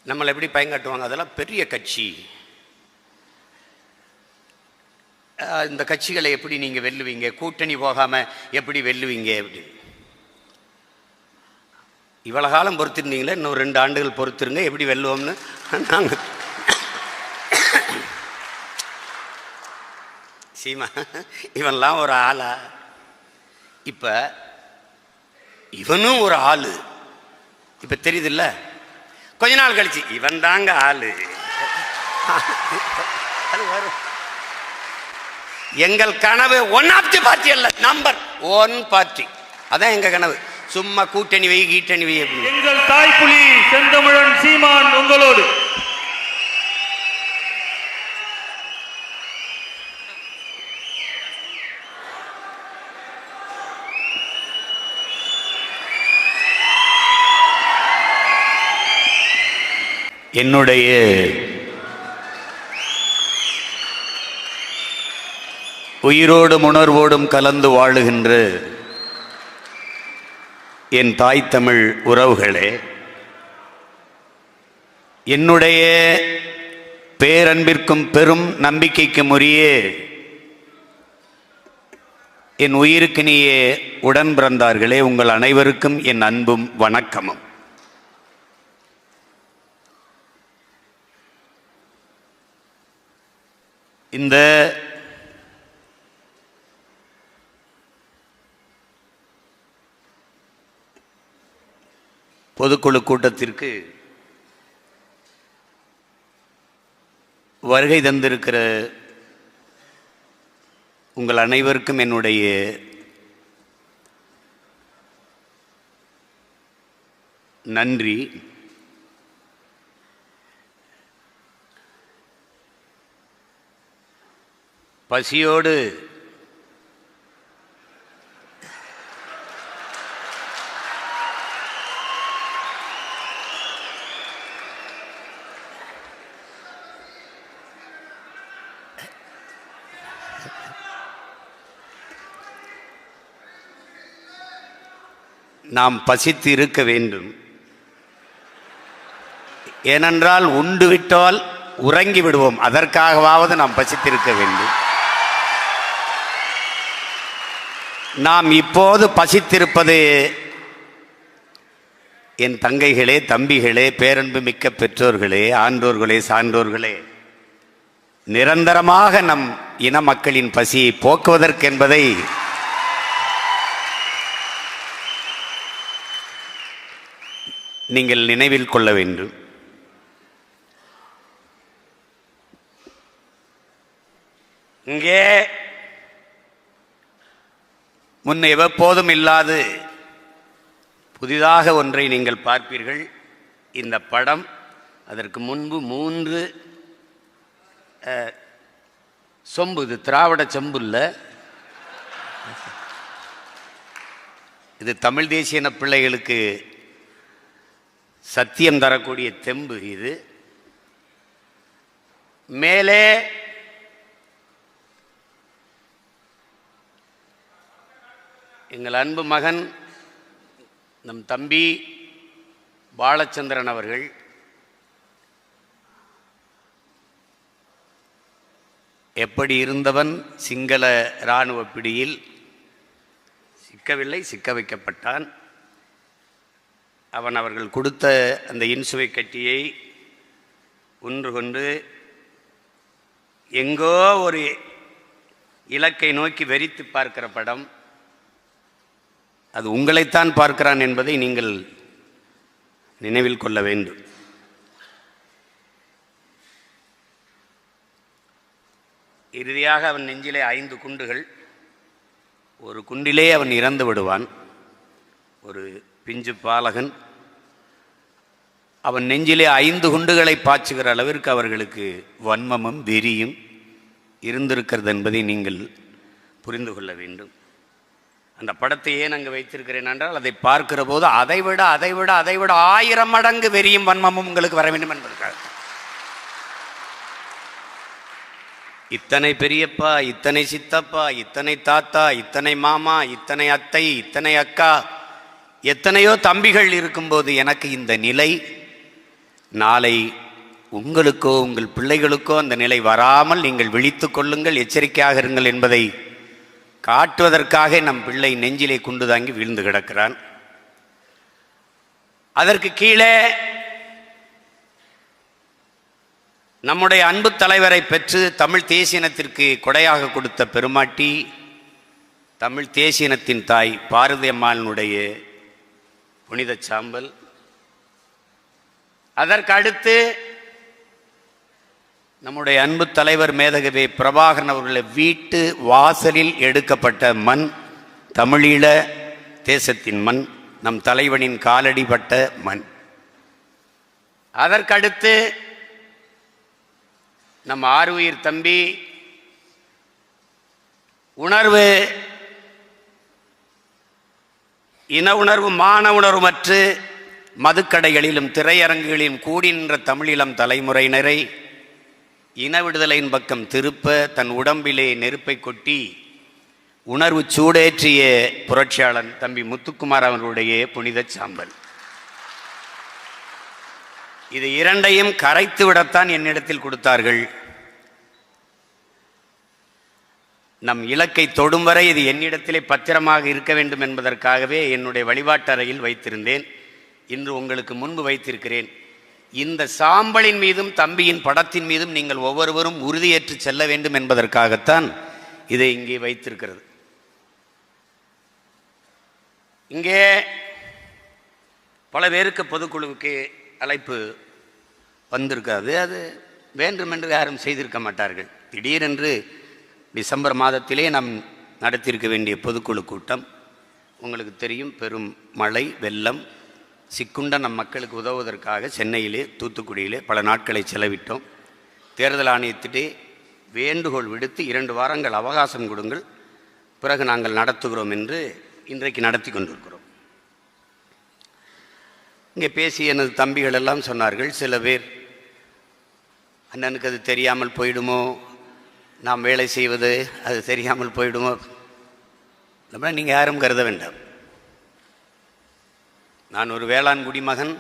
நம்மளை எப்படி பயங்காட்டுவாங்க, அதெல்லாம் பெரிய கட்சி, இந்த கட்சிகளை எப்படி நீங்கள் வெல்லுவீங்க, கூட்டணி போகாமல் எப்படி வெல்லுவீங்க அப்படின்னு. இவ்வளோ காலம் பொறுத்திருந்தீங்களே, இன்னும் 2 ஆண்டுகள் பொறுத்திருங்க, எப்படி வெல்லுவோம்னு நாங்கள் சீமா இவன்லாம் ஒரு ஆளா? இப்போ இவனும் ஒரு ஆளு, இப்போ தெரியுதுல்ல. கொஞ்ச நாள் கழிச்சு இவன் தாங்க ஆளு, அது வரும். எங்கள் கனவு ஒன் ஆஃப் தி பார்ட்டி அல்ல, நம்பர் 1 பார்ட்டி. அதான் எங்க கனவு. சும்மா கூட்டணி வை கீட்டணி வை. எங்கள் தாய்ப்புலி செந்தமிழன் சீமான் உங்களோடு. என்னுடைய உயிரோடும் உணர்வோடும் கலந்து வாழுகின்ற என் தாய் தமிழ் உறவுகளே, என்னுடைய பேரன்பிற்கும் பெரும் நம்பிக்கைக்கும் உரிய என் உயிருக்கினிய உடன் பிறந்தார்களே, உங்கள் அனைவருக்கும் என் அன்பும் வணக்கமும். இந்த பொதுக்குழு கூட்டத்திற்கு வருகை தந்திருக்கிற உங்கள் அனைவருக்கும் என்னுடைய நன்றி. பசியோடு நாம் பசித்து இருக்க வேண்டும். ஏனென்றால் உண்டு விட்டால் உறங்கி விடுவோம், அதற்காகவாவது நாம் பசித்திருக்க வேண்டும். நாம் இப்போது பசித்திருப்பது என் தங்கைகளே, தம்பிகளே, பேரன்பு மிக்க பெற்றோர்களே, ஆன்றோர்களே, சான்றோர்களே, நிரந்தரமாக நம் இன மக்களின் பசியை போக்குவதற்கென்பதை நீங்கள் நினைவில் கொள்ள வேண்டும். இங்கே முன்ன எப்போதும் இல்லாது புதிதாக ஒன்றை நீங்கள் பார்ப்பீர்கள். இந்த படம் அதற்கு முன்பு 3 சொம்பு, இது திராவிட செம்பு இல்லை, இது தமிழ் தேசிய இன பிள்ளைகளுக்கு சத்தியம் தரக்கூடிய தெம்பு. இது மேலே எங்கள் அன்பு மகன் நம் தம்பி பாலச்சந்திரன் அவர்கள் எப்படி இருந்தவன் சிங்கள இராணுவ பிடியில் சிக்கவில்லை, சிக்க வைக்கப்பட்டான். அவன் அவர்கள் கொடுத்த அந்த இன்சுவை கட்டியை ஒன்று கொண்டு எங்கோ ஒரு இலக்கை நோக்கி வெறித்து பார்க்கிற படம். அது உங்களைத்தான் பார்க்கிறான் என்பதை நீங்கள் நினைவில் கொள்ள வேண்டும். இறுதியாக அவன் நெஞ்சிலே 5 குண்டுகள், ஒரு குண்டிலே அவன் இறந்து விடுவான். ஒரு பிஞ்சு பாலகன் அவன் நெஞ்சிலே 5 குண்டுகளை பாய்ச்சுகிற அளவிற்கு அவர்களுக்கு வன்மமும் வெறியும் இருந்திருக்கிறது என்பதை நீங்கள் புரிந்து கொள்ள வேண்டும். அந்த படத்தை ஏன் அங்கு வைத்திருக்கிறேன் என்றால், அதை பார்க்கிற போது அதைவிட 1000 மடங்கு வெறியும் வன்மமும் உங்களுக்கு வர வேண்டும் என்பதற்காக. இத்தனை பெரியப்பா, இத்தனை சித்தப்பா, இத்தனை தாத்தா, இத்தனை மாமா, இத்தனை அத்தை, இத்தனை அக்கா, எத்தனையோ தம்பிகள் இருக்கும்போது எனக்கு இந்த நிலை, நாளை உங்களுக்கோ உங்கள் பிள்ளைகளுக்கோ அந்த நிலை வராமல் நீங்கள் விழித்து கொள்ளுங்கள், எச்சரிக்கையாக இருங்கள் என்பதை காட்டுவதற்காக நம் பிள்ளை நெஞ்சிலே குண்டு தாங்கி வீழ்ந்து கிடக்கிறான். அதற்கு கீழே நம்முடைய அன்பு தலைவரை பெற்று தமிழ் தேசியனத்திற்கு கொடையாக கொடுத்த பெருமாட்டி, தமிழ் தேசியனத்தின் தாய் பாரதி அம்மாளினுடைய புனித சாம்பல். அதற்கு அடுத்து நம்முடைய அன்பு தலைவர் மேதகவி பிரபாகரன் அவர்களுடைய வீட்டு வாசலில் எடுக்கப்பட்ட மண், தமிழீழ தேசத்தின் மண், நம் தலைவனின் காலடிப்பட்ட மண். அதற்கடுத்து நம் ஆறுயிர் தம்பி உணர்வு, இன உணர்வு, மான உணர்வுமற்று மதுக்கடைகளிலும் திரையரங்குகளிலும் கூடி நின்ற தமிழீழம் தலைமுறையினரை இன விடுதலையின் பக்கம் திருப்ப தன் உடம்பிலே நெருப்பை கொட்டி உணர்வு சூடேற்றிய புரட்சியாளன் தம்பி முத்துக்குமார் அவர்களுடைய புனித சாம்பல். இது இரண்டையும் கரைத்து விடத்தான் என்னிடத்தில் கொடுத்தார்கள். நம் இலக்கை தொடும் வரை இது என்னிடத்திலே பத்திரமாக இருக்க வேண்டும் என்பதற்காகவே என்னுடைய வழிபாட்டறையில் வைத்திருந்தேன். இன்று உங்களுக்கு முன்பு வைத்திருக்கிறேன். இந்த சாம்பலின் மீதும் தம்பியின் படத்தின் மீதும் நீங்கள் ஒவ்வொருவரும் உறுதியேற்று செல்ல வேண்டும் என்பதற்காகத்தான் இதை இங்கே வைத்திருக்கிறது. இங்கே பல பேருக்கு பொதுக்குழுவுக்கு அழைப்பு வந்திருக்காது. அது வேண்டுமென்று யாரும் செய்திருக்க மாட்டார்கள். திடீரென்று டிசம்பர் மாதத்திலே நாம் நடத்தியிருக்க வேண்டிய பொதுக்குழு கூட்டம், உங்களுக்கு தெரியும், பெரும் மழை வெள்ளம் சிக்குண்ட நம் மக்களுக்கு உதவுவதற்காக சென்னையிலே தூத்துக்குடியிலே பல நாட்களை செலவிட்டோம். தேர்தல் ஆணையத்திலே வேண்டுகோள் விடுத்து 2 வாரங்கள் அவகாசம் கொடுங்கள், பிறகு நாங்கள் நடத்துகிறோம் என்று இன்றைக்கு நடத்தி கொண்டிருக்கிறோம். இங்கே பேசிய எனது தம்பிகள் எல்லாம் சொன்னார்கள், சில பேர் அண்ணனுக்கு அது தெரியாமல் போயிடுமோ, நாம் வேலை செய்வது அது தெரியாமல் போயிடுமோ. நீங்கள் யாரும் கருத வேண்டாம். நான் ஒரு வேளாண் குடிமகன்.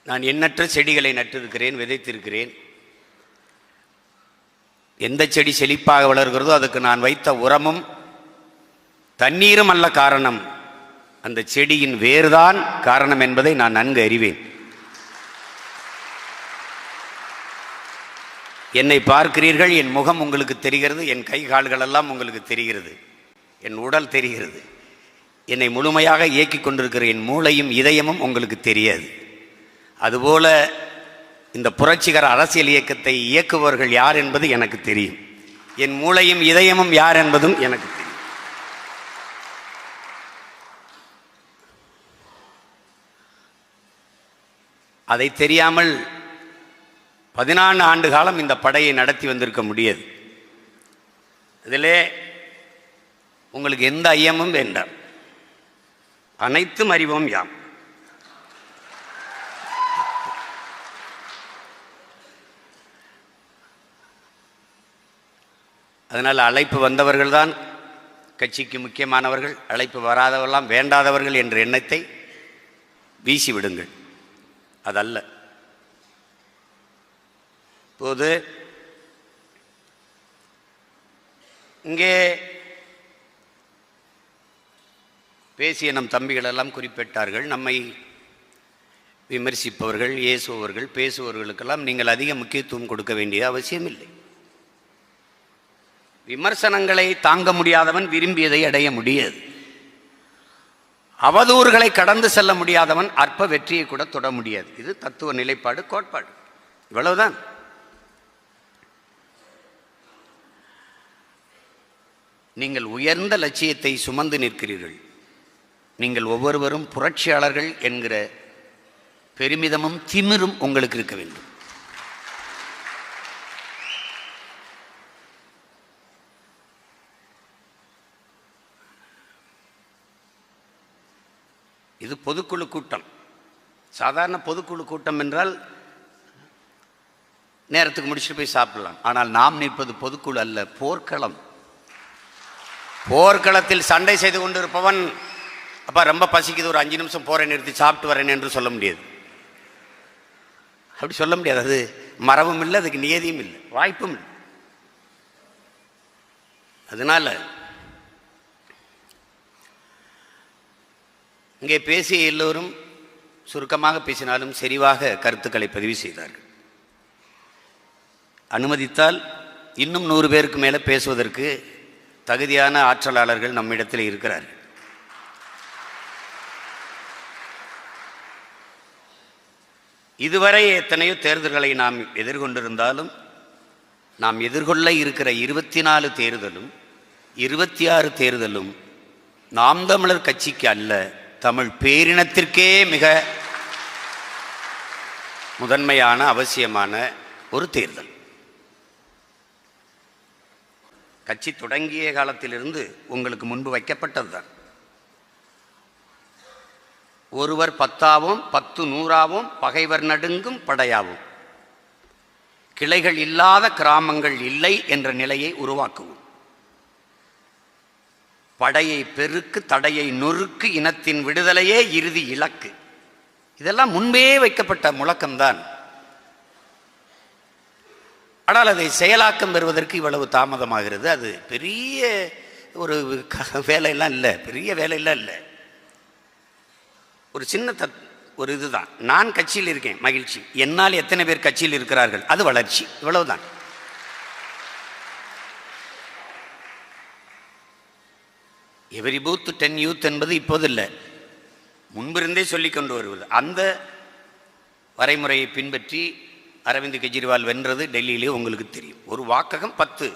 நான் எண்ணற்ற செடிகளை நட்டிருக்கிறேன், விதைத்திருக்கிறேன். எந்த செடி செழிப்பாக வளர்கிறதோ அதுக்கு நான் வைத்த உரமும் தண்ணீரும் அல்ல காரணம், அந்த செடியின் வேறுதான் காரணம் என்பதை நான் நன்கு அறிவேன். என்னை பார்க்கிறீர்கள், என் முகம் உங்களுக்கு தெரிகிறது, என் கை கால்களெல்லாம் உங்களுக்கு தெரிகிறது, என் உடல் தெரிகிறது. என்னை முழுமையாக இயக்கி கொண்டிருக்கிற என் மூளையும் இதயமும் உங்களுக்கு தெரியாது. அதுபோல இந்த புரட்சிகர அரசியல் இயக்கத்தை இயக்குபவர்கள் யார் என்பது எனக்கு தெரியும். என் மூளையும் இதயமும் யார் என்பதும் எனக்கு தெரியும். அதை தெரியாமல் 14 ஆண்டு காலம் இந்த படையை நடத்தி வந்திருக்க முடியாது. இதிலே உங்களுக்கு எந்த ஐயமும் வேண்டாம், அனைத்தும் அறிவோம் யாம். அதனால் அழைப்பு வந்தவர்கள்தான் கட்சிக்கு முக்கியமானவர்கள், அழைப்பு வராதவர்களாம் வேண்டாதவர்கள் என்ற எண்ணத்தை வீசிவிடுங்கள். அதல்ல. இப்போது இங்கே பேசிய நம் தம்பிகளெல்லாம் குறிப்பிட்டார்கள். நம்மை விமர்சிப்பவர்கள், ஏசுபவர்கள், பேசுபவர்களுக்கெல்லாம் நீங்கள் அதிக முக்கியத்துவம் கொடுக்க வேண்டிய அவசியமில்லை. விமர்சனங்களை தாங்க முடியாதவன் விரும்பியதை அடைய முடியாது. அவதூறுகளை கடந்து செல்ல முடியாதவன் அற்ப வெற்றியை கூட தொட முடியாது. இது தத்துவ நிலைப்பாடு, கோட்பாடு. இவ்வளவுதான். நீங்கள் உயர்ந்த லட்சியத்தை சுமந்து நிற்கிறீர்கள். நீங்கள் ஒவ்வொருவரும் புரட்சியாளர்கள் என்கிற பெருமிதமும் திமிரும் உங்களுக்கு இருக்க வேண்டும். இது பொதுக்குழு கூட்டம். சாதாரண பொதுக்குழு கூட்டம் என்றால் நேரத்துக்கு முடிச்சுட்டு போய் சாப்பிடலாம். ஆனால் நாம் நிற்பது பொதுக்குழு அல்ல, போர்க்களம். போர்க்களத்தில் சண்டை செய்து கொண்டிருப்பவன் அப்பா ரொம்ப பசிக்குது, ஒரு 5 நிமிஷம் போறேன், நிறுத்தி சாப்பிட்டு வரேன் என்று சொல்ல முடியாது. அப்படி சொல்ல முடியாது. அது மரபும் இல்லை, அதுக்கு நியதியும் இல்லை, வாய்ப்பும் இல்லை. அதனால இங்கே பேசிய எல்லோரும் சுருக்கமாக பேசினாலும் செறிவாக கருத்துக்களை பதிவு செய்தார்கள். அனுமதித்தால் இன்னும் 100 பேருக்கு மேலே பேசுவதற்கு தகுதியான ஆற்றலாளர்கள் நம்மிடத்தில் இருக்கிறார்கள். இதுவரை எத்தனையோ தேர்தல்களை நாம் எதிர்கொண்டிருந்தாலும் நாம் எதிர்கொள்ள இருக்கிற 24 தேர்தலும் 26 தேர்தலும் நாம் தமிழர் கட்சிக்கு அல்ல, தமிழ் பேரினத்திற்கே மிக முதன்மையான அவசியமான ஒரு தேர்தல். கட்சி தொடங்கிய காலத்திலிருந்து உங்களுக்கு முன்பு வைக்கப்பட்டதுதான். ஒருவர் 10ஆவும் 10 100ஆவும் பகைவர் நடுங்கும் படையாவும், கிளைகள் இல்லாத கிராமங்கள் இல்லை என்ற நிலையை உருவாக்குவோம். படையை பெருக்கு, தடையை நொறுக்கு, இனத்தின் விடுதலையே இறுதி இலக்கு. இதெல்லாம் முன்பே வைக்கப்பட்ட முழக்கம்தான். ஆனால் அதை செயலாக்கம் பெறுவதற்கு இவ்வளவு தாமதமாகிறது. அது பெரிய ஒரு வேலையெல்லாம் இல்லை, பெரிய வேலையெல்லாம் இல்லை. ஒரு சின்ன ஒரு இதுதான். நான் கட்சியில் இருக்கேன், மகிழ்ச்சி. என்னால் எத்தனை பேர் கட்சியில் இருக்கிறார்கள், அது வளர்ச்சி. இவ்வளவுதான். எவரி பூத் 10 யூத் என்பது இப்போது இல்லை, முன்பிருந்தே சொல்லி கொண்டு வருவது. அந்த வரைமுறையை பின்பற்றி அரவிந்த் கெஜ்ரிவால் வென்றது டெல்லியிலே உங்களுக்கு தெரியும். ஒரு வாக்ககம் 10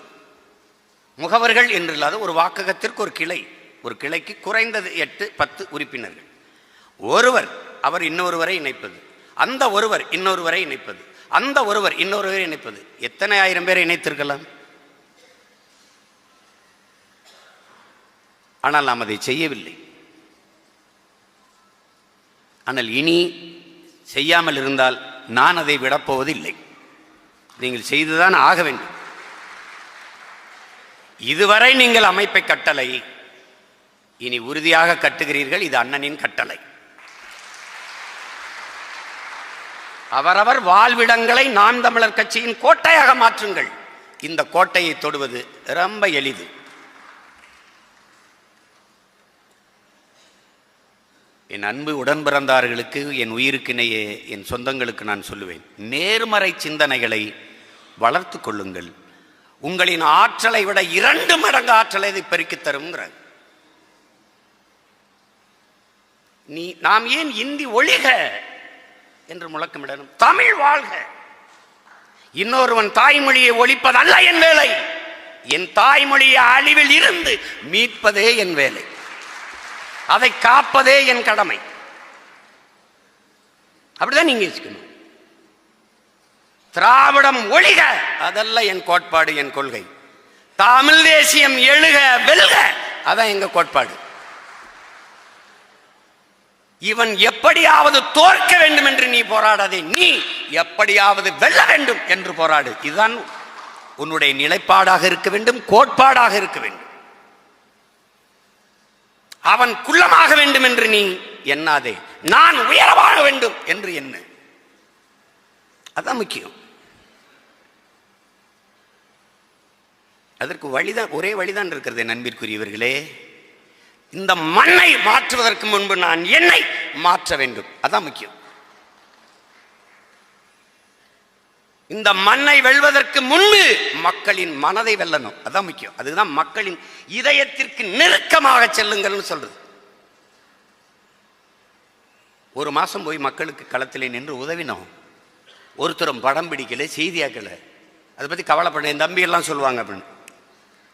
முகவர்கள் என்றில்லாத ஒரு வாக்ககத்திற்கு ஒரு கிளை, ஒரு கிளைக்கு குறைந்தது 8-10 உறுப்பினர்கள். ஒருவர் அவர் இன்னொருவரை இணைப்பது, அந்த ஒருவர் இன்னொருவரை இணைப்பது, அந்த ஒருவர் இன்னொருவரை இணைப்பது. எத்தனை ஆயிரம் பேரை இணைத்திருக்கலாம். ஆனால் நாம் அதை செய்யவில்லை. ஆனால் இனி செய்யாமல் இருந்தால் நான் அதை விடப்போவதில்லை. நீங்கள் செய்துதான் ஆக வேண்டும். இதுவரை நீங்கள் அமைப்பை கட்டளை, இனி உறுதியாக கட்டுகிறீர்கள். இது அண்ணனின் கட்டளை. அவரவர் வாழ்விடங்களை நாம் தமிழர் கட்சியின் கோட்டையாக மாற்றுங்கள். இந்த கோட்டையை தொடுவது ரொம்ப எளிது. என் அன்பு உடன் பிறந்தார்களுக்கு, என் உயிருக்கினையே என் சொந்தங்களுக்கு நான் சொல்லுவேன், நேர்மறை சிந்தனைகளை வளர்த்து கொள்ளுங்கள். உங்களின் ஆற்றலை விட 2 மடங்கு ஆற்றலை இதை பெருக்கித் தருங்கிறார். நாம் ஏன் இந்தி ஒழிக என்று முழக்கமிடணும்? தமிழ் வாழ்க. இன்னொருவன் தாய்மொழியை ஒழிப்பதல்ல என் வேலை. என் தாய்மொழியை அழிவில் இருந்து மீட்பதே என் வேலை. அதை காப்பதே என் கடமை. அப்படிதான் நீங்க யோசிக்கணும். திராவிடம் ஒழிக அதல்ல என் கோட்பாடு, என் கொள்கை. தமிழ் தேசியம் எழுக வெல்க அதான் எங்க கோட்பாடு. இவன் எப்படியாவது தோற்க வேண்டும் என்று நீ போராடாதே, நீ எப்படியாவது வெல்ல வேண்டும் என்று போராடு. இதுதான் உன்னுடைய நிலைப்பாடாக இருக்க வேண்டும், கோட்பாடாக இருக்க வேண்டும். அவன் குள்ளமாக வேண்டும் என்று நீ எண்ணாதே, நான் உயரமாக வேண்டும் என்று எண்ணு. அதான் முக்கியம். அதற்கு வழிதான், ஒரே வழிதான் இருக்கிறது. என் அன்பிற்குரியவர்களே, இந்த மண்ணை மாற்றுவதற்கு முன்பு நான் என்னை மாற்ற வேண்டும். அதான் முக்கியம். இந்த மண்ணை வெல்வதற்கு முன்பு மக்களின் மனதை வெல்லணும். அதான் முக்கியம். அதுதான் மக்களின் இதயத்திற்கு நெருக்கமாக செல்லுங்கள்னு சொல்றது. ஒரு மாசம் போய் மக்களுக்கு களத்திலே நின்று உதவினோம். ஒருத்தரும் படம் பிடிக்கல, செய்தியாக்கல. அதை பத்தி கவலைப்பட என் தம்பி எல்லாம் சொல்லுவாங்க அப்படின்னு.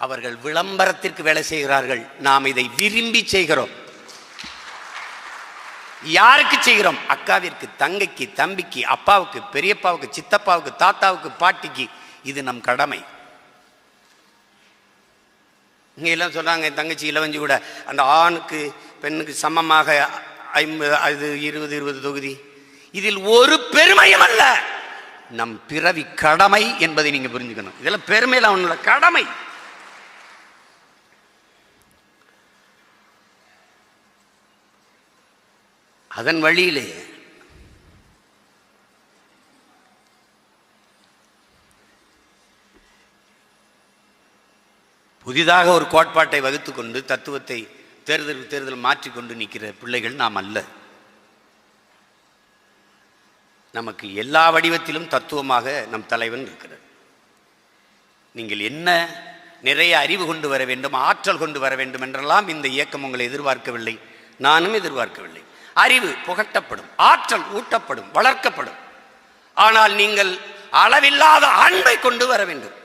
அவர்கள் விளம்பரத்திற்கு வேலை செய்கிறார்கள். நாம் இதை விரும்பி செய்கிறோம். யாருக்கு செய்கிறோம்? அக்காவிற்கு, தங்கைக்கு, தம்பிக்கு, அப்பாவுக்கு, பெரியப்பாவுக்கு, சித்தப்பாவுக்கு, தாத்தாவுக்கு, பாட்டிக்கு. இது நம் கடமை. இங்க எல்லாம் சொல்றாங்க, என் தங்கச்சி இளவஞ்சி கூட அந்த ஆணுக்கு பெண்ணுக்கு சமமாக 50 20 தொகுதி. இதில் ஒரு பெருமையும் அல்ல, நம் பிறவி கடமை என்பதை நீங்க புரிஞ்சுக்கணும். இதெல்லாம் பெருமையில அவனோட கடமை. அதன் வழியிலே புதிதாக ஒரு கோட்பாட்டை வகுத்துக் கொண்டு தத்துவத்தை தேர்தல் மாற்றிக்கொண்டு நிற்கிற பிள்ளைகள் நாம் அல்ல. நமக்கு எல்லா வடிவத்திலும் தத்துவமாக நம் தலைவன் இருக்கிறார். நீங்கள் என்ன நிறைய அறிவு கொண்டு வர வேண்டும், ஆற்றல் கொண்டு வர வேண்டும் என்றெல்லாம் இந்த இயக்கம் உங்களை எதிர்பார்க்கவில்லை, நானும் எதிர்பார்க்கவில்லை. அறிவு புகட்டப்படும், ஆற்றல் ஊட்டப்படும், வளர்க்கப்படும். ஆனால் நீங்கள் அளவில்லாத அன்பை கொண்டு வர வேண்டும்.